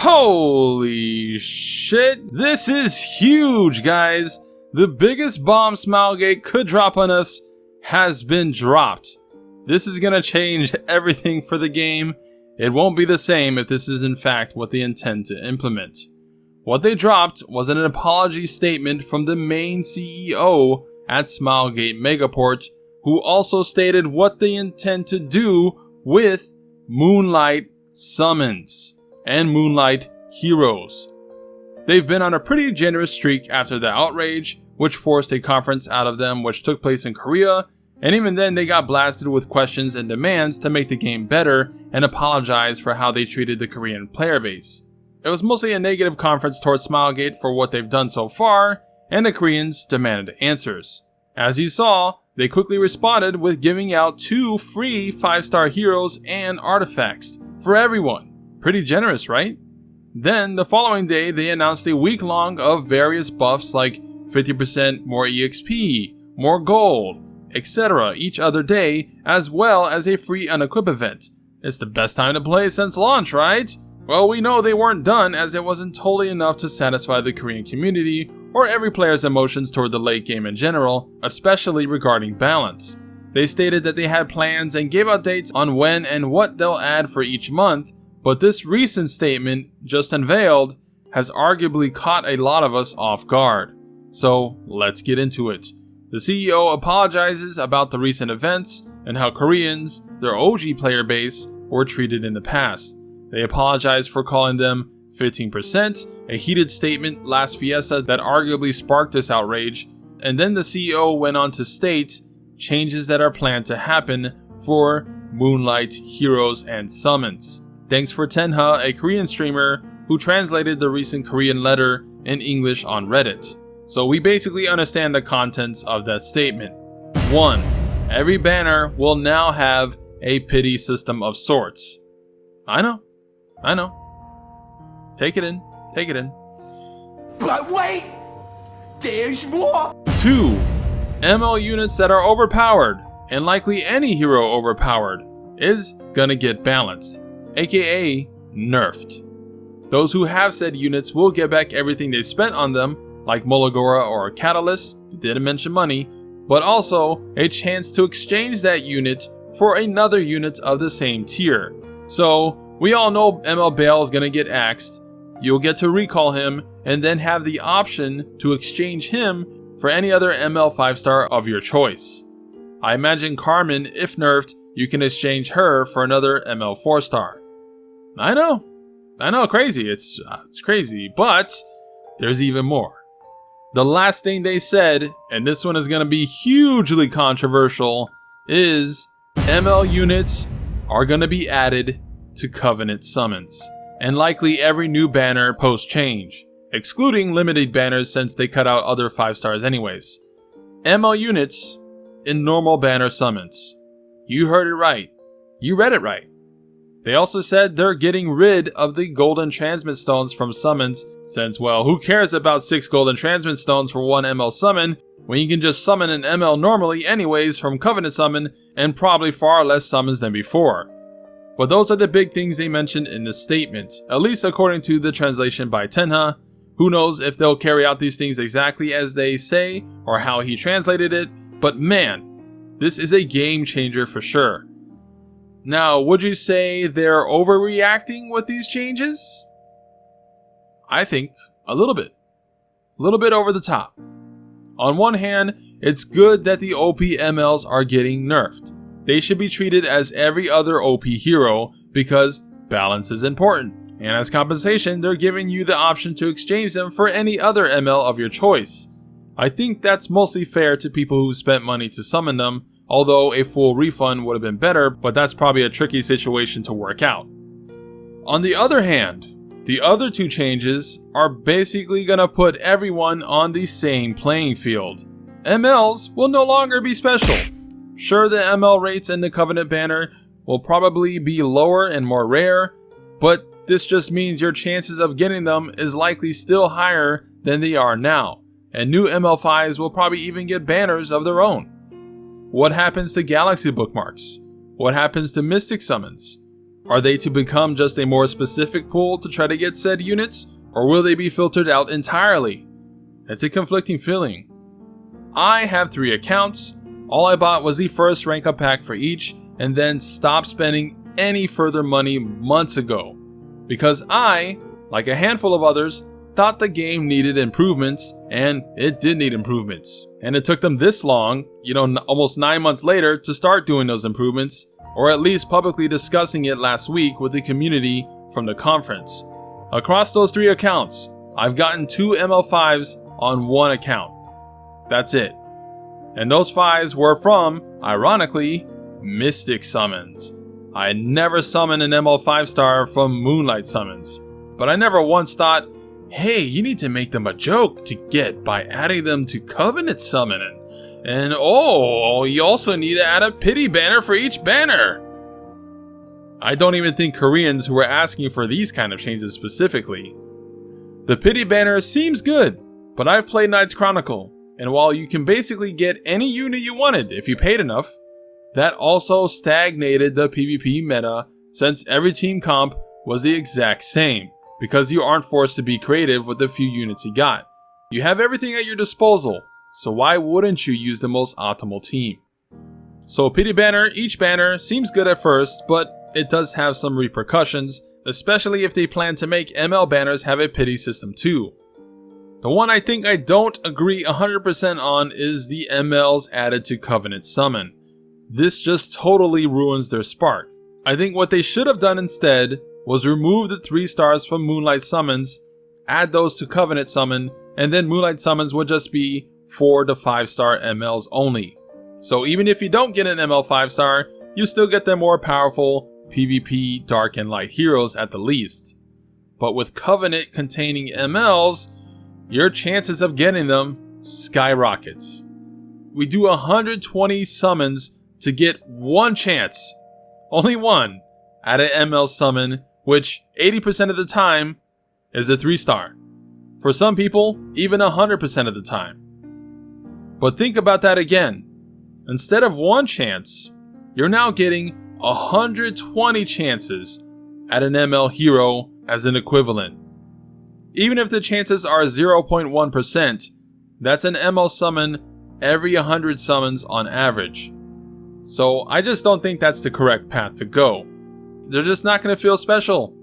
Holy shit, this is huge, guys. The biggest bomb Smilegate could drop on us has been dropped. This is gonna change everything for the game. It won't be the same if this is in fact what they intend to implement. What they dropped was an apology statement from the main CEO at Smilegate Megaport, who also stated what they intend to do with Moonlight summons and Moonlight heroes. They've been on a pretty generous streak after the outrage, which forced a conference out of them, which took place in Korea, and even then they got blasted with questions and demands to make the game better and apologize for how they treated the Korean player base. It was mostly a negative conference towards Smilegate for what they've done so far, and the Koreans demanded answers. As you saw, they quickly responded with giving out 2 free 5-star heroes and artifacts for everyone. Pretty generous, right? Then, the following day, they announced a week-long of various buffs like 50% more EXP, more gold, etc. each other day, as well as a free unequip event. It's the best time to play since launch, right? Well, we know they weren't done, as it wasn't totally enough to satisfy the Korean community or every player's emotions toward the late game in general, especially regarding balance. They stated that they had plans and gave out dates on when and what they'll add for each month, but this recent statement, just unveiled, has arguably caught a lot of us off guard. So let's get into it. The CEO apologizes about the recent events and how Koreans, their OG player base, were treated in the past. They apologize for calling them 15%, a heated statement last Fiesta that arguably sparked this outrage, and then the CEO went on to state changes that are planned to happen for Moonlight heroes and summons. Thanks for Tenha, a Korean streamer who translated the recent Korean letter in English on Reddit. So we basically understand the contents of that statement. 1. Every banner will now have a pity system of sorts. I know. Take it in. But wait! There's more! 2. ML units that are overpowered, and likely any hero overpowered, is gonna get balanced, aka nerfed. Those who have said units will get back everything they spent on them, like Molagora or Catalyst, didn't mention money, but also a chance to exchange that unit for another unit of the same tier. So, we all know ML Bale is gonna get axed. You'll get to recall him and then have the option to exchange him for any other ML 5-star of your choice. I imagine Carmen, if nerfed, you can exchange her for another ML 4-star. I know, crazy, it's crazy, but there's even more. The last thing they said, and this one is gonna be hugely controversial, is ML units are gonna be added to Covenant summons, and likely every new banner post-change, excluding limited banners since they cut out other 5-stars anyways. ML units in normal banner summons. You heard it right. You read it right. They also said they're getting rid of the golden transmit stones from summons, since, well, who cares about 6 golden transmit stones for 1 ML summon when you can just summon an ML normally anyways from Covenant summon, and probably far less summons than before. But those are the big things they mentioned in the statement, at least according to the translation by Tenha. Who knows if they'll carry out these things exactly as they say or how he translated it, but man, this is a game changer for sure. Now, would you say they're overreacting with these changes? I think a little bit over the top. On one hand, it's good that the OP MLs are getting nerfed. They should be treated as every other OP hero because balance is important. And as compensation, they're giving you the option to exchange them for any other ML of your choice. I think that's mostly fair to people who spent money to summon them, although a full refund would have been better, but that's probably a tricky situation to work out. On the other hand, the other 2 changes are basically gonna put everyone on the same playing field. MLs will no longer be special. Sure, the ML rates in the Covenant banner will probably be lower and more rare, but this just means your chances of getting them is likely still higher than they are now, and new ML5s will probably even get banners of their own. What happens to Galaxy bookmarks? What happens to Mystic summons? Are they to become just a more specific pool to try to get said units, or will they be filtered out entirely? It's a conflicting feeling. I have 3 accounts. All I bought was the first rank up pack for each, and then stopped spending any further money months ago, because I, like a handful of others, thought the game needed improvements, and it did need improvements. And it took them this long, almost 9 months later, to start doing those improvements, or at least publicly discussing it last week with the community from the conference. Across those 3 accounts, I've gotten 2 ML5s on 1 account. That's it. And those 5s were from, ironically, Mystic summons. I never summoned an ML5 star from Moonlight summons, but I never once thought, hey, you need to make them a joke to get by adding them to Covenant summoning. And you also need to add a pity banner for each banner. I don't even think Koreans who were asking for these kind of changes specifically. The pity banner seems good, but I've played Knights Chronicle, and while you can basically get any unit you wanted if you paid enough, that also stagnated the PvP meta since every team comp was the exact same, because you aren't forced to be creative with the few units you got. You have everything at your disposal, so why wouldn't you use the most optimal team? So pity banner, each banner seems good at first, but it does have some repercussions, especially if they plan to make ML banners have a pity system too. The one I think I don't agree 100% on is the MLs added to Covenant Summon. This just totally ruins their spark. I think what they should have done instead was remove the 3 stars from Moonlight summons, add those to Covenant Summon, and then Moonlight summons would just be 4 to 5 star MLs only. So even if you don't get an ML 5 star, you still get the more powerful PvP Dark and Light heroes at the least. But with Covenant containing MLs, your chances of getting them skyrockets. We do 120 summons to get 1 chance, only 1, at an ML summon, which 80% of the time is a 3 star. For some people, even 100% of the time. But think about that again. Instead of 1 chance, you're now getting 120 chances at an ML hero as an equivalent. Even if the chances are 0.1%, that's an ML summon every 100 summons on average. So I just don't think that's the correct path to go. They're just not going to feel special.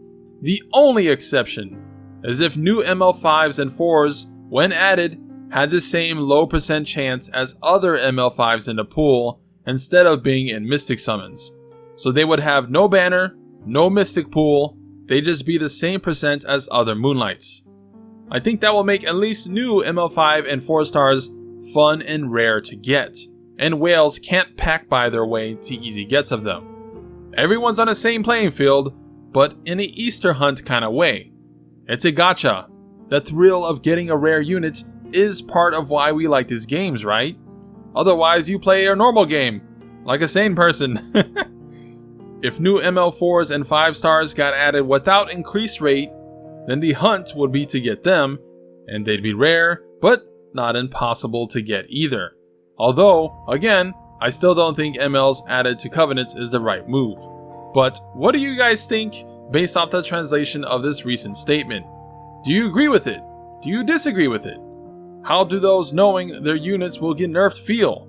The only exception is if new ML5s and 4s, when added, had the same low percent chance as other ML5s in the pool instead of being in Mystic summons. So they would have no banner, no Mystic pool, they'd just be the same percent as other Moonlights. I think that will make at least new ML5 and 4 stars fun and rare to get, and whales can't pack by their way to easy gets of them. Everyone's on the same playing field, but in an Easter hunt kind of way. It's a gacha. The thrill of getting a rare unit is part of why we like these games, right? Otherwise you play a normal game, like a sane person. If new ML4s and 5 stars got added without increased rate, then the hunt would be to get them, and they'd be rare, but not impossible to get either. Although, again, I still don't think MLs added to Covenants is the right move. But what do you guys think based off the translation of this recent statement? Do you agree with it? Do you disagree with it? How do those knowing their units will get nerfed feel?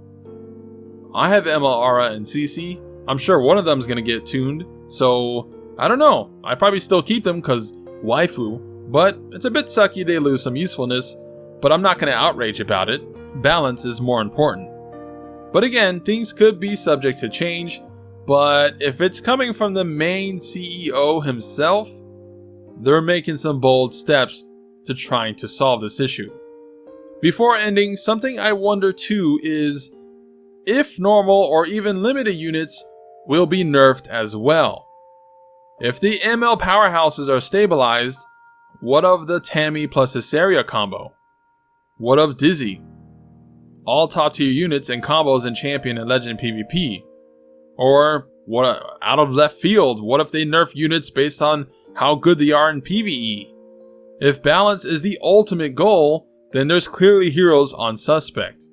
I have ML Aura and CC. I'm sure one of them is going to get tuned, so I don't know. I probably still keep them because waifu, but it's a bit sucky they lose some usefulness, but I'm not going to outrage about it. Balance is more important. But again, things could be subject to change, but if it's coming from the main CEO himself, they're making some bold steps to trying to solve this issue. Before ending, something I wonder too is if normal or even limited units will be nerfed as well. If the ML powerhouses are stabilized, what of the Tammy plus Hysteria combo? What of Dizzy? All top tier units and combos in Champion and Legend PvP. Or what, out of left field, what if they nerf units based on how good they are in PvE? If balance is the ultimate goal, then there's clearly heroes on suspect.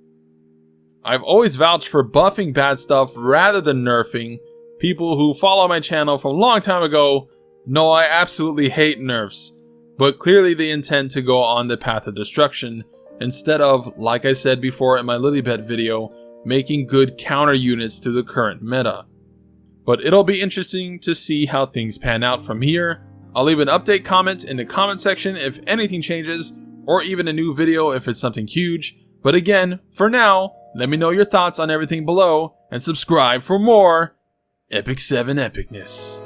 I've always vouched for buffing bad stuff rather than nerfing, People who follow my channel from a long time ago know I absolutely hate nerfs, but clearly they intend to go on the path of destruction instead of, like I said before in my Lilybet video, making good counter units to the current meta. But it'll be interesting to see how things pan out from here. I'll leave an update comment in the comment section if anything changes, or even a new video if it's something huge. But again, for now, let me know your thoughts on everything below, and subscribe for more Epic 7 epicness.